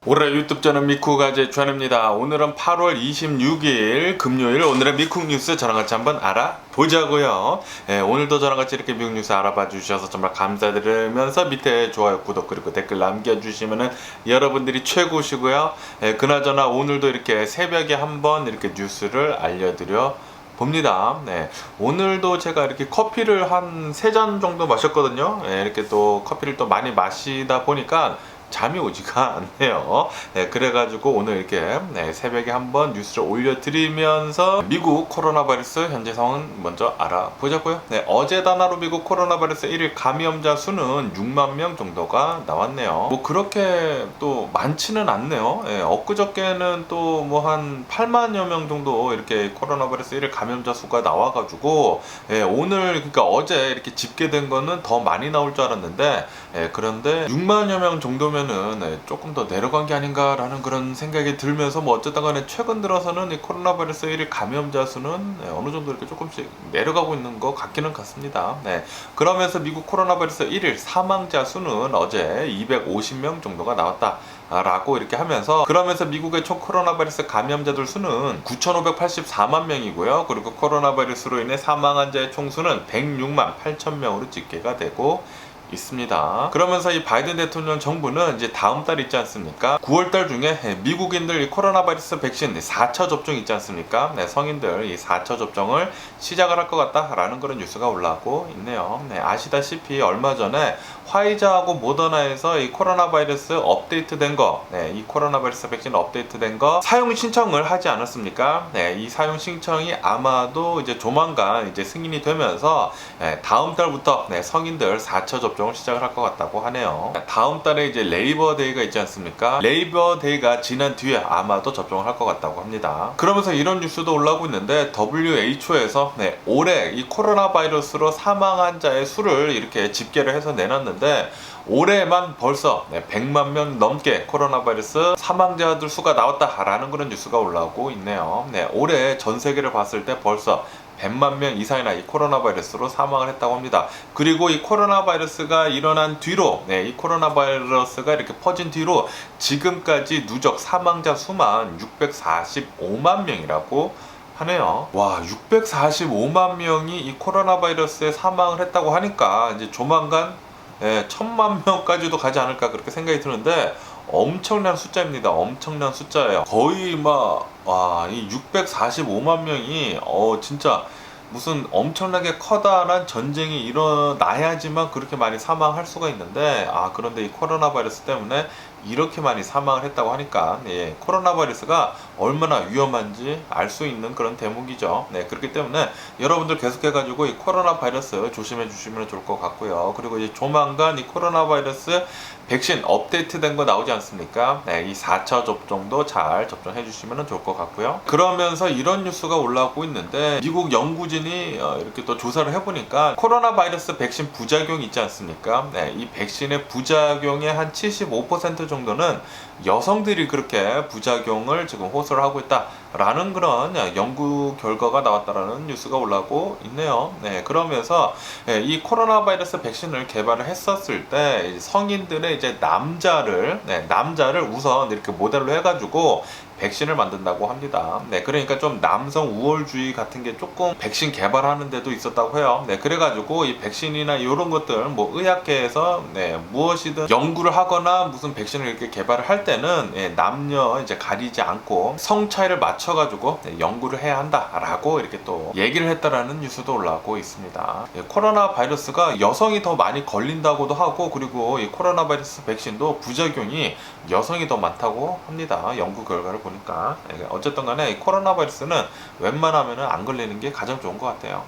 올해 유튜브 저는 미쿡아재 주한입니다. 오늘은 8월 26일 금요일, 오늘의 미쿡 뉴스 저랑 같이 한번 알아보자고요. 오늘도 저랑 같이 이렇게 미국 뉴스 알아봐 주셔서 정말 감사드리면서 밑에 좋아요, 구독 그리고 댓글 남겨주시면은 여러분들이 최고시고요. 그나저나 오늘도 이렇게 새벽에 한번 이렇게 뉴스를 알려드려 봅니다. 오늘도 제가 이렇게 커피를 한 3잔 정도 마셨거든요. 이렇게 또 커피를 또 많이 마시다 보니까 잠이 오지가 않네요. 그래가지고 오늘 이렇게 새벽에 한번 뉴스를 올려드리면서 미국 코로나 바이러스 현재 상황 먼저 알아보자고요. 어제 단하로 미국 코로나 바이러스 1일 감염자 수는 6만 명 정도가 나왔네요. 뭐 그렇게 또 많지는 않네요. 엊그저께는 또 뭐 한 8만여 명 정도 이렇게 코로나 바이러스 1일 감염자 수가 나와가지고 오늘 그러니까 어제 이렇게 집계된 거는 더 많이 나올 줄 알았는데 그런데 6만여 명 정도면 조금 더 내려간 게 아닌가라는 그런 생각이 들면서 뭐 어쨌든 간에 최근 들어서는 이 코로나 바이러스 1일 감염자 수는 어느 정도 이렇게 조금씩 내려가고 있는 것 같기는 같습니다. 그러면서 미국 코로나 바이러스 1일 사망자 수는 어제 250명 정도가 나왔다 라고 이렇게 하면서, 그러면서 미국의 총 코로나 바이러스 감염자들 수는 9,584만 명이고요. 그리고 코로나 바이러스로 인해 사망한 자의 총수는 106만 8천 명으로 집계가 되고 있습니다. 그러면서 이 바이든 대통령 정부는 이제 다음 달 있지 않습니까? 9월달 중에 미국인들 이 코로나 바이러스 백신 4차 접종 있지 않습니까? 성인들 이 4차 접종을 시작을 할 것 같다라는 그런 뉴스가 올라오고 있네요. 아시다시피 얼마 전에 화이자하고 모더나에서 이 코로나 바이러스 업데이트된 거, 이 코로나 바이러스 백신 업데이트된 거 사용 신청을 하지 않았습니까? 이 사용 신청이 아마도 이제 조만간 이제 승인이 되면서 다음 달부터 성인들 4차 접종을 시작을 할 것 같다고 하네요. 다음 달에 이제 레이버 데이가 있지 않습니까? 레이버 데이가 지난 뒤에 아마도 접종을 할 것 같다고 합니다. 그러면서 이런 뉴스도 올라오고 있는데 WHO에서 올해 이 코로나 바이러스로 사망한 자의 수를 이렇게 집계를 해서 내놨는데 올해만 벌써 100만 명 넘게 코로나 바이러스 사망자들 수가 나왔다라는 그런 뉴스가 올라오고 있네요. 올해 전 세계를 봤을 때 벌써 100만 명 이상이나 이 코로나 바이러스로 사망을 했다고 합니다. 그리고 이 코로나 바이러스가 일어난 뒤로, 이 코로나 바이러스가 이렇게 퍼진 뒤로 지금까지 누적 사망자 수만 645만 명이라고 하네요. 와, 645만 명이 이 코로나 바이러스에 사망을 했다고 하니까 이제 조만간 1000만 명까지도 가지 않을까 그렇게 생각이 드는데 엄청난 숫자입니다. 엄청난 숫자예요. 거의 이 645만 명이 진짜 무슨 엄청나게 커다란 전쟁이 일어나야지만 그렇게 많이 사망할 수가 있는데, 그런데 이 코로나 바이러스 때문에 이렇게 많이 사망을 했다고 하니까 코로나 바이러스가 얼마나 위험한지 알 수 있는 그런 대목이죠. 그렇기 때문에 여러분들 계속해가지고 이 코로나 바이러스 조심해 주시면 좋을 것 같고요. 그리고 이제 조만간 이 코로나 바이러스 백신 업데이트 된 거 나오지 않습니까? 이 4차 접종도 잘 접종해 주시면 좋을 것 같고요. 그러면서 이런 뉴스가 올라오고 있는데 미국 연구진이 이렇게 또 조사를 해보니까 코로나 바이러스 백신 부작용이 있지 않습니까? 이 백신의 부작용의 한 75% 정도는 여성들이 그렇게 부작용을 지금 호소를 하고 있다라는 그런 연구 결과가 나왔다라는 뉴스가 올라오고 있네요. 그러면서 이 코로나 바이러스 백신을 개발을 했었을 때 성인들의 이제 남자를 우선 이렇게 모델로 해가지고 백신을 만든다고 합니다. 그러니까 좀 남성 우월주의 같은 게 조금 백신 개발하는 데도 있었다고 해요. 그래가지고 이 백신이나 이런 것들 뭐 의학계에서 무엇이든 연구를 하거나 무슨 백신을 이렇게 개발을 할 때는 남녀 이제 가리지 않고 성 차이를 맞춰가지고 연구를 해야 한다라고 이렇게 또 얘기를 했다라는 뉴스도 올라오고 있습니다. 코로나 바이러스가 여성이 더 많이 걸린다고도 하고, 그리고 이 코로나 바이러스 백신도 부작용이 여성이 더 많다고 합니다. 연구 결과를 보니까. 어쨌든 간에 이 코로나 바이러스는 웬만하면 안 걸리는 게 가장 좋은 것 같아요.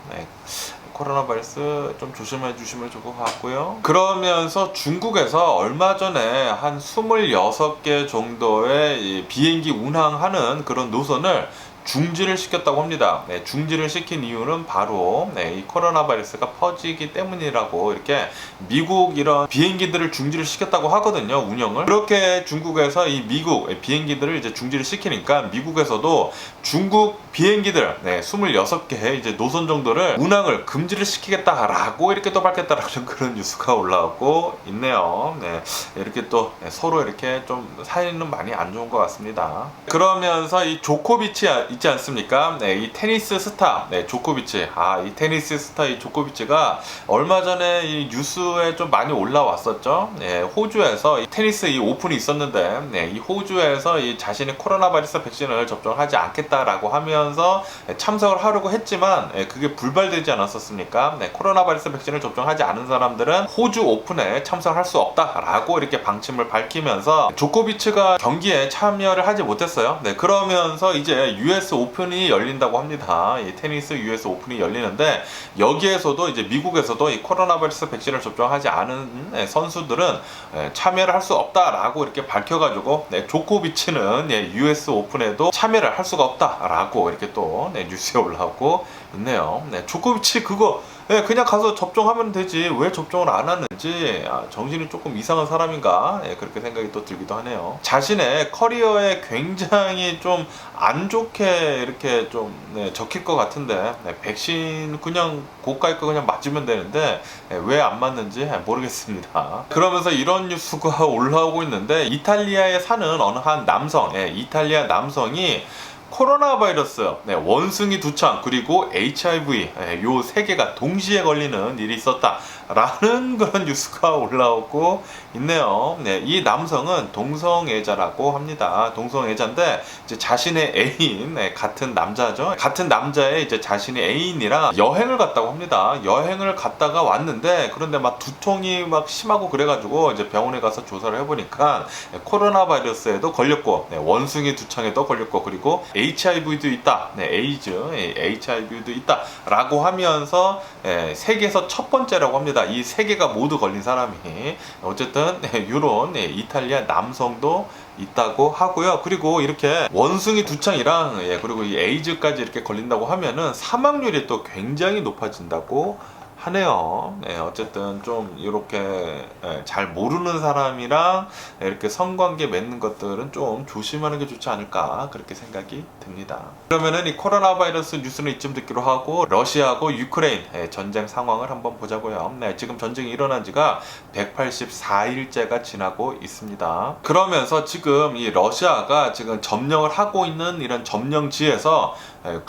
코로나 바이러스 좀 조심해 주시면 좋을 것 같고요. 그러면서 중국에서 얼마 전에 한 26개 정도의 비행기 운항하는 그런 노선을 중지를 시켰다고 합니다. 네, 중지를 시킨 이유는 바로 이 코로나 바이러스가 퍼지기 때문이라고 이렇게 미국 이런 비행기들을 중지를 시켰다고 하거든요. 운영을. 그렇게 중국에서 이 미국 비행기들을 이제 중지를 시키니까 미국에서도 중국 비행기들 26개 이제 노선 정도를 운항을 금지를 시키겠다라고 이렇게 또 밝혔다라는 그런 뉴스가 올라오고 있네요. 네, 이렇게 또 서로 이렇게 좀 사이는 많이 안 좋은 것 같습니다. 그러면서 이 조코비치 있지 않습니까? 이 테니스 스타, 조코비치. 이 테니스 스타 이 조코비치가 얼마 전에 이 뉴스에 좀 많이 올라왔었죠. 호주에서 이 테니스 이 오픈이 있었는데, 이 호주에서 이 자신의 코로나 바이러스 백신을 접종하지 않겠다라고 하면서 참석을 하려고 했지만, 그게 불발되지 않았었습니까? 코로나 바이러스 백신을 접종하지 않은 사람들은 호주 오픈에 참석할 수 없다라고 이렇게 방침을 밝히면서 조코비치가 경기에 참여를 하지 못했어요. 그러면서 이제 US 오픈이 열린다고 합니다. 이 테니스 US 오픈이 열리는데 여기에서도 이제 미국에서도 이 코로나 바이러스 백신을 접종하지 않은 선수들은 참여를 할 수 없다라고 이렇게 밝혀가지고 조코비치는 US 오픈에도 참여를 할 수가 없다라고 이렇게 또 뉴스에 올라오고 있네요. 조코비치 그거 그냥 가서 접종하면 되지 왜 접종을 안 하는지 정신이 조금 이상한 사람인가 그렇게 생각이 또 들기도 하네요. 자신의 커리어에 굉장히 좀 안 좋게 이렇게 좀 적힐 것 같은데 백신 그냥 고가의 거 그냥 맞으면 되는데 왜 안 맞는지 모르겠습니다. 그러면서 이런 뉴스가 올라오고 있는데 이탈리아에 사는 어느 한 남성 이탈리아 남성이 코로나 바이러스, 원숭이 두창 그리고 HIV 요 세 개가 동시에 걸리는 일이 있었다라는 그런 뉴스가 올라오고 있네요. 이 남성은 동성애자라고 합니다. 동성애자인데 이제 자신의 애인 같은 남자죠. 같은 남자의 이제 자신의 애인이랑 여행을 갔다고 합니다. 여행을 갔다가 왔는데 그런데 막 두통이 막 심하고 그래가지고 이제 병원에 가서 조사를 해보니까 코로나 바이러스에도 걸렸고 원숭이 두창에도 걸렸고 그리고 HIV도 있다. 에이즈, HIV도 있다. 라고 하면서 세계에서 첫 번째라고 합니다. 이 세 개가 모두 걸린 사람이. 어쨌든 이런 이탈리아 남성도 있다고 하고요. 그리고 이렇게 원숭이 두창이랑 그리고 이 에이즈까지 이렇게 걸린다고 하면은 사망률이 또 굉장히 높아진다고 하네요. 어쨌든 좀 이렇게 잘 모르는 사람이랑 이렇게 성관계 맺는 것들은 좀 조심하는 게 좋지 않을까 그렇게 생각이 듭니다. 그러면은 이 코로나 바이러스 뉴스는 이쯤 듣기로 하고 러시아하고 유크레인 전쟁 상황을 한번 보자고요. 지금 전쟁이 일어난 지가 184일째가 지나고 있습니다. 그러면서 지금 이 러시아가 지금 점령을 하고 있는 이런 점령지에서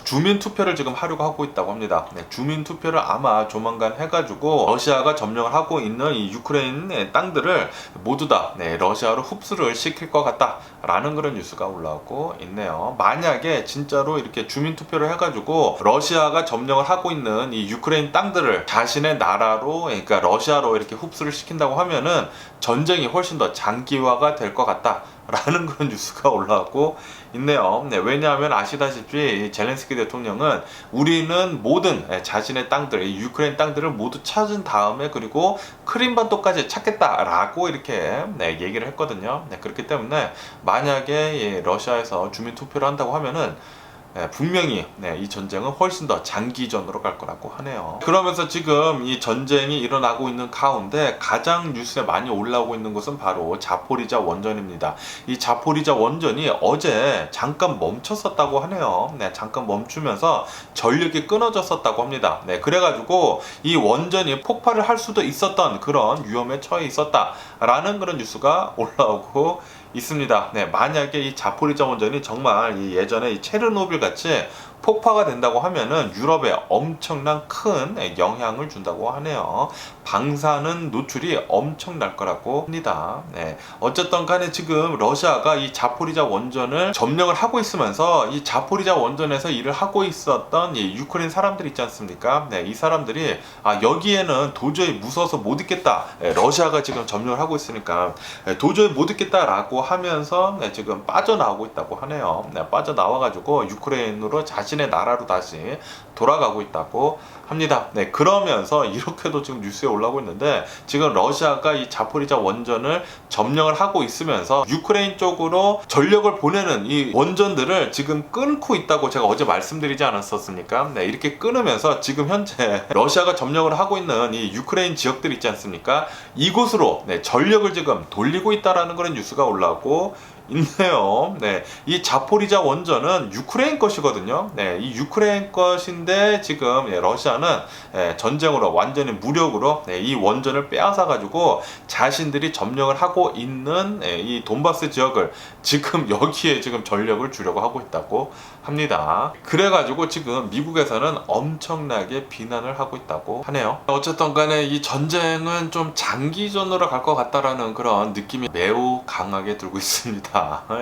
주민 투표를 지금 하려고 하고 있다고 합니다. 주민 투표를 아마 조만간 해가지고 러시아가 점령을 하고 있는 이 유크레인 땅들을 모두 다 러시아로 흡수를 시킬 것 같다라는 그런 뉴스가 올라오고 있네요. 만약에 진짜로 이렇게 주민 투표를 해가지고 러시아가 점령을 하고 있는 이 유크레인 땅들을 자신의 나라로 그러니까 러시아로 이렇게 흡수를 시킨다고 하면은 전쟁이 훨씬 더 장기화가 될 것 같다. 라는 그런 뉴스가 올라오고 있네요. 왜냐하면 아시다시피 젤렌스키 대통령은 우리는 모든 자신의 땅들, 유크레인 땅들을 모두 찾은 다음에 그리고 크림반도까지 찾겠다라고 이렇게 얘기를 했거든요. 그렇기 때문에 만약에 러시아에서 주민 투표를 한다고 하면은 분명히 이 전쟁은 훨씬 더 장기전으로 갈 거라고 하네요. 그러면서 지금 이 전쟁이 일어나고 있는 가운데 가장 뉴스에 많이 올라오고 있는 것은 바로 자포리자 원전입니다. 이 자포리자 원전이 어제 잠깐 멈췄었다고 하네요. 잠깐 멈추면서 전력이 끊어졌었다고 합니다. 그래가지고 이 원전이 폭발을 할 수도 있었던 그런 위험에 처해 있었다라는 그런 뉴스가 올라오고 있습니다. 만약에 이 자포리자 원전이 정말 예전에 이 체르노빌 같이 폭파가 된다고 하면은 유럽에 엄청난 큰 영향을 준다고 하네요. 방사능 노출이 엄청날 거라고 합니다. 어쨌든 간에 지금 러시아가 이 자포리자 원전을 점령을 하고 있으면서 이 자포리자 원전에서 일을 하고 있었던 이 유크레인 사람들 있지 않습니까? 이 사람들이 여기에는 도저히 무서워서 못 있겠다. 러시아가 지금 점령을 하고 있으니까 도저히 못 있겠다라고 하면서 지금 빠져나오고 있다고 하네요. 빠져나와가지고 유크레인으로 자신의 자신의 나라로 다시 돌아가고 있다고 합니다. 네, 그러면서 이렇게도 지금 뉴스에 올라오고 있는데, 지금 러시아가 이 자포리자 원전을 점령을 하고 있으면서 유크레인 쪽으로 전력을 보내는 이 원전들을 지금 끊고 있다고 제가 어제 말씀드리지 않았었습니까? 네, 이렇게 끊으면서 지금 현재 러시아가 점령을 하고 있는 이 유크레인 지역들 있지 않습니까? 이곳으로 전력을 지금 돌리고 있다라는 그런 뉴스가 올라오고 있네요. 네, 이 자포리자 원전은 유크레인 것이거든요. 네, 이 유크레인 것인데 지금 러시아는 전쟁으로 완전히 무력으로 이 원전을 빼앗아 가지고 자신들이 점령을 하고 있는 이 돈바스 지역을 지금 여기에 지금 전력을 주려고 하고 있다고 합니다. 그래가지고 지금 미국에서는 엄청나게 비난을 하고 있다고 하네요. 어쨌든 간에 이 전쟁은 좀 장기전으로 갈 것 같다라는 그런 느낌이 매우 강하게 들고 있습니다.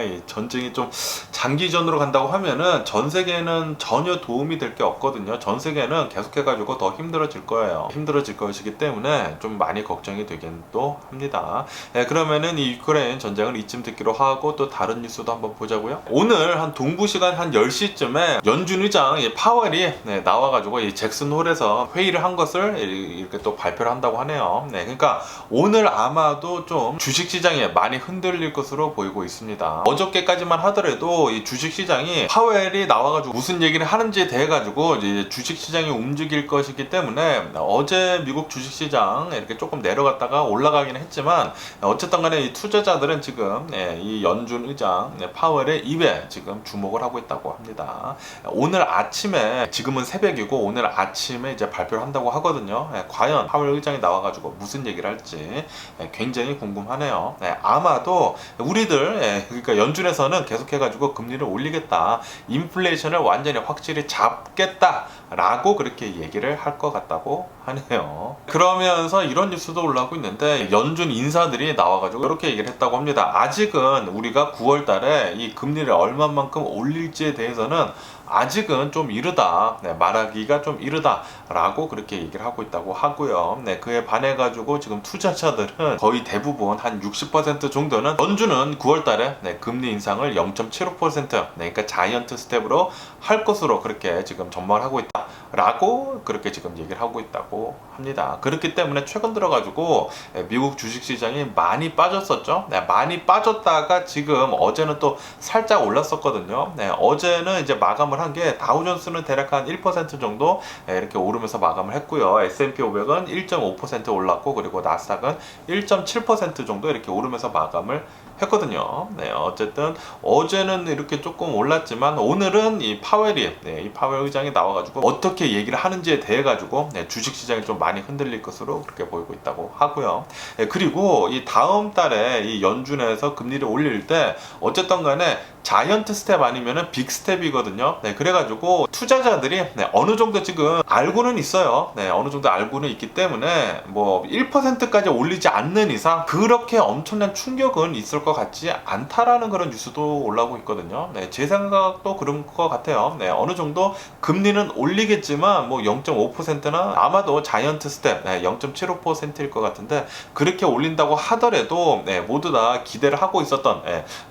이 전쟁이 좀 장기전으로 간다고 하면은 전 세계는 전혀 도움이 될 게 없거든요. 전 세계는 계속해가지고 더 힘들어질 거예요. 힘들어질 것이기 때문에 좀 많이 걱정이 되긴 또 합니다. 그러면은 이 유크레인 전쟁을 이쯤 듣기로 하고, 또 다른 뉴스도 한번 보자고요. 오늘 한 동부 시간 한 10시쯤에 연준 의장 파웰이 나와가지고 이 잭슨 홀에서 회의를 한 것을 이렇게 또 발표를 한다고 하네요. 그러니까 오늘 아마도 좀 주식시장에 많이 흔들릴 것으로 보이고 있습니다. 어저께까지만 하더라도 이 주식시장이 파웰이 나와가지고 무슨 얘기를 하는지에 대해 가지고 이제 주식시장이 움직일 것이기 때문에, 어제 미국 주식시장 이렇게 조금 내려갔다가 올라가긴 했지만, 어쨌든 간에 이 투자자들은 지금 이 연준 의장 파웰의 입에 지금 주목을 하고 있다고 합니다. 오늘 아침에, 지금은 새벽이고 오늘 아침에 이제 발표를 한다고 하거든요. 과연 파웰 의장이 나와가지고 무슨 얘기를 할지 굉장히 궁금하네요. 아마도 우리들, 그러니까 연준에서는 계속해가지고 금리를 올리겠다, 인플레이션을 완전히 확실히 잡겠다 라고 그렇게 얘기를 할 것 같다고 하네요. 그러면서 이런 뉴스도 올라오고 있는데, 연준 인사들이 나와가지고 이렇게 얘기를 했다고 합니다. 아직은 우리가 9월 달에 이 금리를 얼마만큼 올릴지에 대해서는 아직은 좀 이르다, 말하기가 좀 이르다 라고 그렇게 얘기를 하고 있다고 하고요. 그에 반해 가지고 지금 투자자들은 거의 대부분 한 60% 정도는 연준은 9월 달에 금리 인상을 0.75%, 그러니까 자이언트 스텝으로 할 것으로 그렇게 지금 전망을 하고 있다 라고 그렇게 지금 얘기를 하고 있다고 합니다. 그렇기 때문에 최근 들어 가지고 미국 주식시장이 많이 빠졌었죠. 많이 빠졌다가 지금 어제는 또 살짝 올랐었거든요. 어제는 이제 마감을 한 게 다우존스는 대략 한 1% 정도 이렇게 오르면서 마감을 했고요. S&P 500은 1.5% 올랐고, 그리고 나스닥은 1.7% 정도 이렇게 오르면서 마감을 했거든요. 어쨌든 어제는 이렇게 조금 올랐지만 오늘은 이 파웰이, 이 파웰 의장이 나와가지고 어떻게 얘기를 하는지에 대해 가지고 주식시장이 좀 많이 흔들릴 것으로 그렇게 보이고 있다고 하고요. 그리고 이 다음 달에 이 연준에서 금리를 올릴 때 어쨌든 간에 자이언트 스텝 아니면은 빅 스텝이거든요. 그래가지고 투자자들이 어느 정도 지금 알고는 있어요. 어느 정도 알고는 있기 때문에 뭐 1%까지 올리지 않는 이상 그렇게 엄청난 충격은 있을 것 같지 않다라는 그런 뉴스도 올라오고 있거든요. 제 생각도 그런 것 같아요. 어느 정도 금리는 올리겠지만 뭐 0.5%나 아마도 자이언트 스텝 0.75%일 것 같은데, 그렇게 올린다고 하더라도 모두 다 기대를 하고 있었던,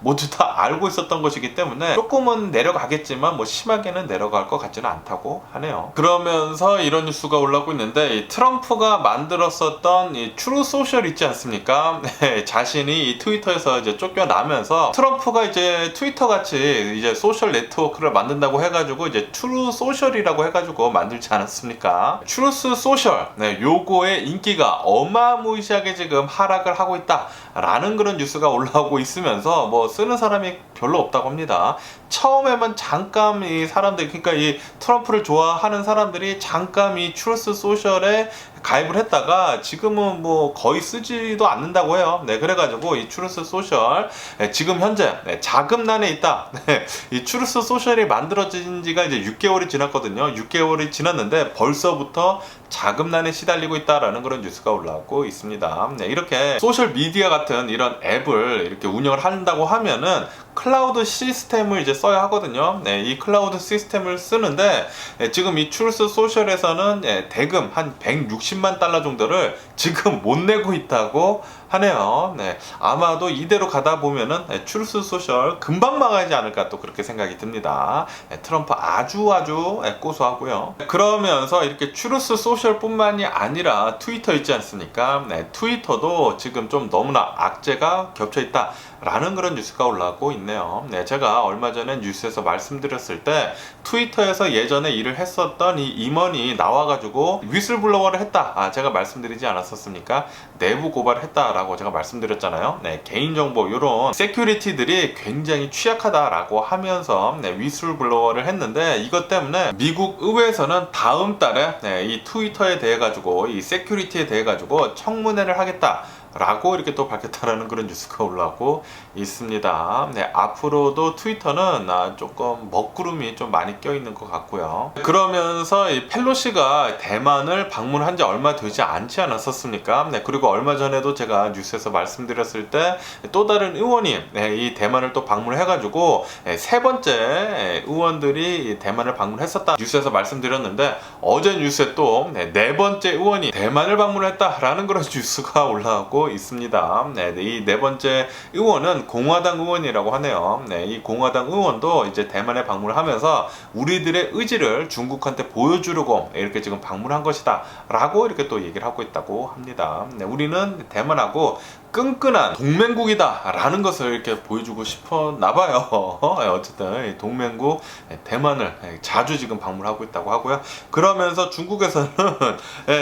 모두 다 알고 있었던 것이기 때문에 조금은 내려가겠지만 뭐 심하게는 내려갈 것 같지는 않다고 하네요. 그러면서 이런 뉴스가 올라오고 있는데, 이 트럼프가 만들었었던 이 트루 소셜 있지 않습니까? 자신이 이 트위터에서 이제 쫓겨나면서 트럼프가 이제 트위터 같이 이제 소셜 네트워크를 만든다고 해가지고 이제 트루 소셜이라고 해가지고 만들지 않았습니까? 트루스 소셜, 요거의 인기가 어마무시하게 지금 하락을 하고 있다라는 그런 뉴스가 올라오고 있으면서 뭐 쓰는 사람이 별로 없다고 합니다. 처음에만 잠깐 이 사람들, 그러니까 이 트럼프를 좋아하는 사람들이 잠깐 이 트루스 소셜에 가입을 했다가 지금은 뭐 거의 쓰지도 않는다고 해요. 그래가지고 이 트루스 소셜 지금 현재 자금난에 있다. 이 트루스 소셜이 만들어진 지가 이제 6개월이 지났거든요. 6개월이 지났는데 벌써부터 자금난에 시달리고 있다라는 그런 뉴스가 올라오고 있습니다. 이렇게 소셜 미디어 같은 이런 앱을 이렇게 운영을 한다고 하면은 클라우드 시스템을 이제 써야 하거든요. 네, 이 클라우드 시스템을 쓰는데 지금 이 트루스 소셜에서는 대금 한 160만 달러 정도를 지금 못 내고 있다고 하네요. 네, 아마도 이대로 가다 보면은 트루스 소셜 금방 망하지 않을까 또 그렇게 생각이 듭니다. 트럼프 아주 고소하고요. 그러면서 이렇게 트루스 소셜뿐만이 아니라 트위터 있지 않습니까? 네, 트위터도 지금 좀 너무나 악재가 겹쳐 있다. 라는 그런 뉴스가 올라오고 있네요. 네, 제가 얼마 전에 뉴스에서 말씀드렸을 때 트위터에서 예전에 일을 했었던 이 임원이 나와가지고 위슬블로워를 했다. 제가 말씀드리지 않았었습니까? 내부 고발을 했다라고 제가 말씀드렸잖아요. 네, 개인정보 이런 세큐리티들이 굉장히 취약하다라고 하면서 위슬블로워를 했는데 이것 때문에 미국 의회에서는 다음 달에 이 트위터에 대해 가지고 이 세큐리티에 대해 가지고 청문회를 하겠다. 라고 이렇게 또 밝혔다라는 그런 뉴스가 올라오고 있습니다. 네, 앞으로도 트위터는 조금 먹구름이 좀 많이 껴있는 것 같고요. 그러면서 이 펠로시가 대만을 방문한 지 얼마 되지 않지 않았었습니까? 네, 그리고 얼마 전에도 제가 뉴스에서 말씀드렸을 때 또 다른 의원이 이 대만을 또 방문해가지고 세 번째 의원들이 대만을 방문했었다 뉴스에서 말씀드렸는데 어제 뉴스에 또 네 번째 의원이 대만을 방문했다라는 그런 뉴스가 올라오고 있습니다. 네, 이 네 번째 의원은 공화당 의원이라고 하네요. 네, 이 공화당 의원도 이제 대만에 방문을 하면서 우리들의 의지를 중국한테 보여주려고 이렇게 지금 방문한 것이다 라고 이렇게 또 얘기를 하고 있다고 합니다. 네, 우리는 대만하고 끈끈한 동맹국이다 라는 것을 이렇게 보여주고 싶었나 봐요. 어쨌든 동맹국 대만을 자주 지금 방문하고 있다고 하고요. 그러면서 중국에서는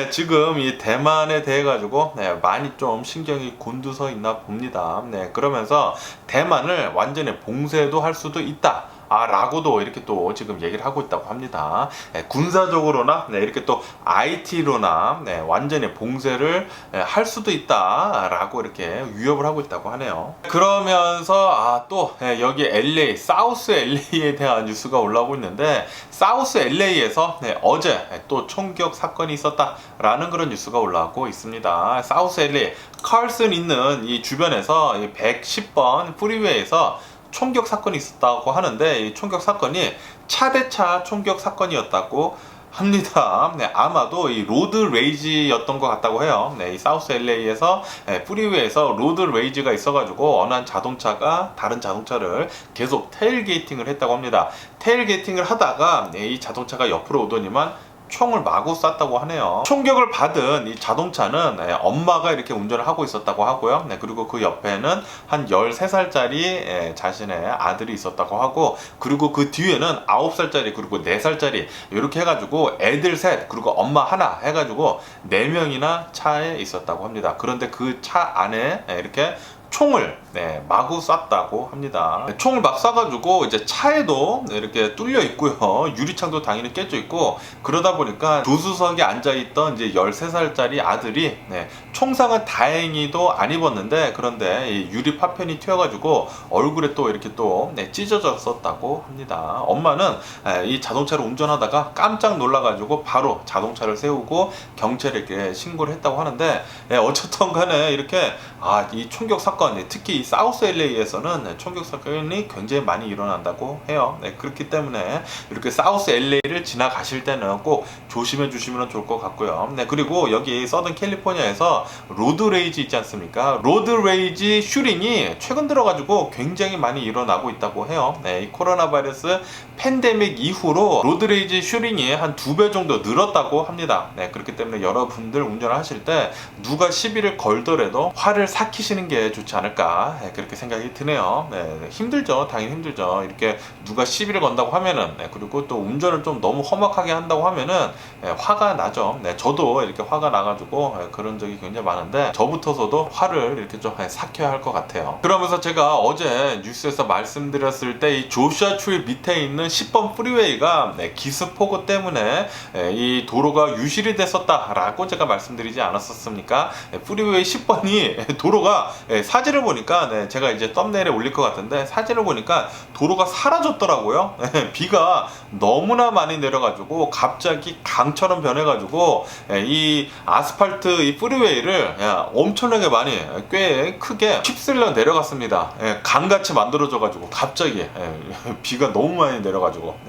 지금 이 대만에 대해 가지고 많이 좀 신경이 곤두서 있나 봅니다. 그러면서 대만을 완전히 봉쇄도 할 수도 있다. 라고도 이렇게 또 지금 얘기를 하고 있다고 합니다. 군사적으로나 이렇게 또 IT로나 완전히 봉쇄를 할 수도 있다라고 이렇게 위협을 하고 있다고 하네요. 그러면서 또 여기 LA, 사우스 LA에 대한 뉴스가 올라오고 있는데 사우스 LA에서 어제 또 총격 사건이 있었다라는 그런 뉴스가 올라오고 있습니다. 사우스 LA, 칼슨 있는 이 주변에서 110번 프리웨이에서 총격 사건이 있었다고 하는데 이 총격 사건이 차 대 차 총격 사건이었다고 합니다. 아마도 이 로드 레이지였던 것 같다고 해요. 이 사우스 LA에서 프리웨이에서 로드 레이지가 있어가지고 어느 한 자동차가 다른 자동차를 계속 테일게이팅을 했다고 합니다. 테일게이팅을 하다가 이 자동차가 옆으로 오더니만 총을 마구 쐈다고 하네요. 총격을 받은 이 자동차는 엄마가 이렇게 운전을 하고 있었다고 하고요. 그리고 그 옆에는 한 13살짜리 자신의 아들이 있었다고 하고, 그리고 그 뒤에는 9살짜리 그리고 4살짜리 이렇게 해가지고 애들 셋 그리고 엄마 하나 해가지고 4명이나 차에 있었다고 합니다. 그런데 그 차 안에 이렇게 총을 마구 쐈다고 합니다. 총을 막 쏴가지고 이제 차에도 이렇게 뚫려 있고요. 유리창도 당연히 깨져 있고, 그러다 보니까 조수석에 앉아있던 이제 13살짜리 아들이 총상은 다행히도 안 입었는데, 그런데 이 유리 파편이 튀어가지고 얼굴에 또 이렇게 또 찢어졌었다고 합니다. 엄마는 이 자동차를 운전하다가 깜짝 놀라가지고 바로 자동차를 세우고 경찰에게 신고를 했다고 하는데, 어쨌든 간에 이렇게 이 총격 사건, 특히 이 사우스 LA에서는 총격 사건이 굉장히 많이 일어난다고 해요. 그렇기 때문에 이렇게 사우스 LA를 지나가실 때는 꼭 조심해 주시면 좋을 것 같고요. 그리고 여기 서든 캘리포니아에서 로드 레이지 있지 않습니까? 로드 레이지 슈링이 최근 들어가지고 굉장히 많이 일어나고 있다고 해요. 이 코로나 바이러스 팬데믹 이후로 로드 레이지 슈링이 한 2배 정도 늘었다고 합니다. 그렇기 때문에 여러분들 운전을 하실 때 누가 시비를 걸더라도 화를 삭히시는 게 좋지 않을까 그렇게 생각이 드네요. 힘들죠. 당연히 힘들죠. 이렇게 누가 시비를 건다고 하면은 그리고 또 운전을 좀 너무 험악하게 한다고 하면은 화가 나죠. 저도 이렇게 화가 나가지고 그런 적이 굉장히 많은데 저부터서도 화를 이렇게 좀 삭혀야 할 것 같아요. 그러면서 제가 어제 뉴스에서 말씀드렸을 때 이 조슈아 트리 밑에 있는 10번 프리웨이가 기습폭우 때문에 이 도로가 유실이 됐었다라고 제가 말씀드리지 않았었습니까? 프리웨이 10번이 도로가 사진을 보니까 제가 이제 썸네일에 올릴 것 같은데 사진을 보니까 도로가 사라졌더라고요. 비가 너무나 많이 내려가지고 갑자기 강처럼 변해가지고 이 아스팔트 이 프리웨이를 엄청나게 많이 꽤 크게 휩쓸려 내려갔습니다. 강같이 만들어져가지고 갑자기 비가 너무 많이 내려가지고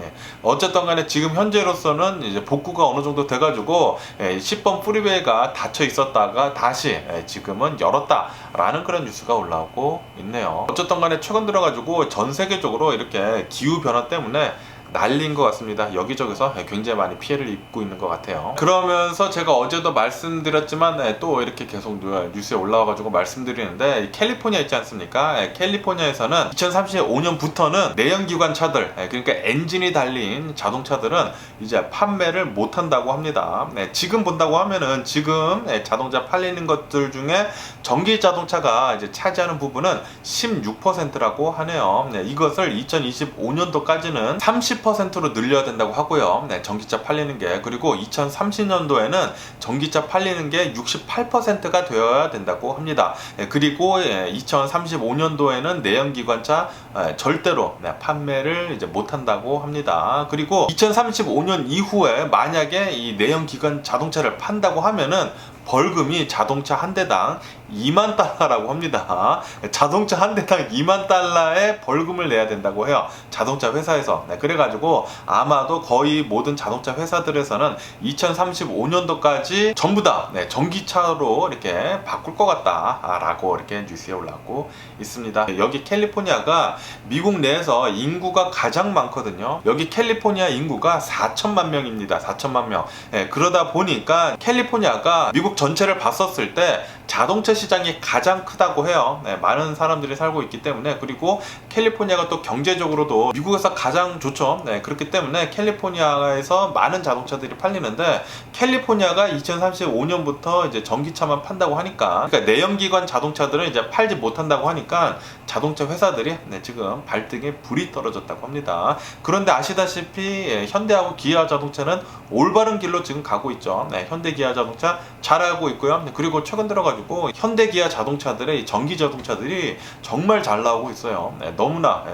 어쨌든 간에 지금 현재로서는 이제 복구가 어느 정도 돼가지고 10번 프리웨이가 닫혀 있었다가 다시 지금은 열었다라는 그런 뉴스가 올라오고 있네요. 어쨌든 간에 최근 들어가지고 전 세계적으로 이렇게 기후 변화 때문에 난리인 것 같습니다. 여기저기서 굉장히 많이 피해를 입고 있는 것 같아요. 그러면서 제가 어제도 말씀드렸지만 또 이렇게 계속 뉴스에 올라와가지고 말씀드리는데 캘리포니아 있지 않습니까? 캘리포니아에서는 2035년부터는 내연기관 차들, 그러니까 엔진이 달린 자동차들은 이제 판매를 못한다고 합니다. 지금 본다고 하면은 지금 자동차 팔리는 것들 중에 전기 자동차가 이제 차지하는 부분은 16%라고 하네요. 이것을 2025년도까지는 30%로 늘려야 된다고 하고요. 전기차 팔리는 게. 그리고 2030년도에는 전기차 팔리는 게 68%가 되어야 된다고 합니다. 그리고 2035년도에는 내연기관차 절대로 판매를 이제 못한다고 합니다. 그리고 2035년 이후에 만약에 이 내연기관 자동차를 판다고 하면은 벌금이 자동차 한 대당 2만 달러라고 합니다. 자동차 한 대당 2만 달러의 벌금을 내야 된다고 해요. 자동차 회사에서. 그래가지고 아마도 거의 모든 자동차 회사들에서는 2035년도까지 전부 다 전기차로 이렇게 바꿀 것 같다라고 이렇게 뉴스에 올라오고 있습니다. 여기 캘리포니아가 미국 내에서 인구가 가장 많거든요. 여기 캘리포니아 인구가 4천만 명입니다. 4천만 명. 그러다 보니까 캘리포니아가 미국 전체를 봤었을 때 자동차 시장이 가장 크다고 해요. 많은 사람들이 살고 있기 때문에. 그리고 캘리포니아가 또 경제적으로도 미국에서 가장 좋죠. 그렇기 때문에 캘리포니아에서 많은 자동차들이 팔리는데 캘리포니아가 2035년부터 이제 전기차만 판다고 하니까, 그러니까 내연기관 자동차들은 이제 팔지 못한다고 하니까 자동차 회사들이 지금 발등에 불이 떨어졌다고 합니다. 그런데 아시다시피 현대하고 기아 자동차는 올바른 길로 지금 가고 있죠. 현대 기아 자동차 잘하고 있고요. 그리고 최근 들어가지고 현대 기아 자동차들의 전기 자동차들이 정말 잘 나오고 있어요. 너무나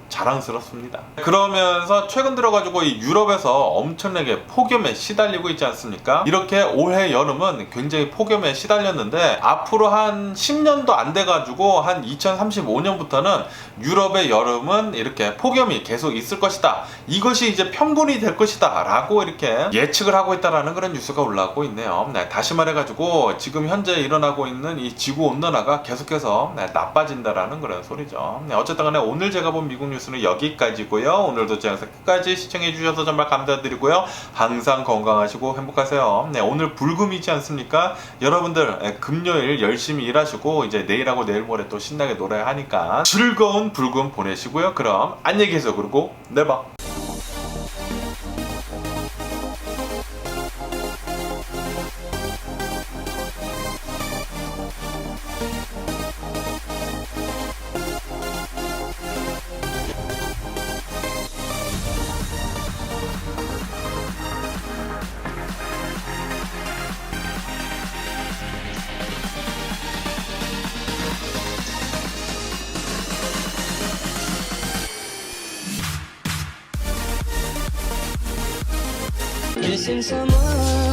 자랑스럽습니다. 그러면서 최근 들어가지고 이 유럽에서 엄청나게 폭염에 시달리고 있지 않습니까? 이렇게 올해 여름은 굉장히 폭염에 시달렸는데 앞으로 한 10년도 안 돼가지고 한 2035년부터는 유럽의 여름은 이렇게 폭염이 계속 있을 것이다. 이것이 이제 평균이 될 것이다 라고 이렇게 예측을 하고 있다라는 그런 뉴스가 올라오고 있네요. 다시 말해가지고 지금 현재 일어나고 있는 이 지구온난화가 계속해서 나빠진다라는 그런 소리죠. 어쨌든 간에 오늘 제가 본 미국 뉴스는 여기까지고요. 오늘도 제 영상 끝까지 시청해주셔서 정말 감사드리고요. 항상 건강하시고 행복하세요. 오늘 불금이지 않습니까? 여러분들 금요일 열심히 일하시고 이제 내일하고 내일 모레 또 신나게 놀아야 하니까 즐거운 불금 보내시고요. 그럼 안녕히 계세요. 그리고 내봐. Missing someone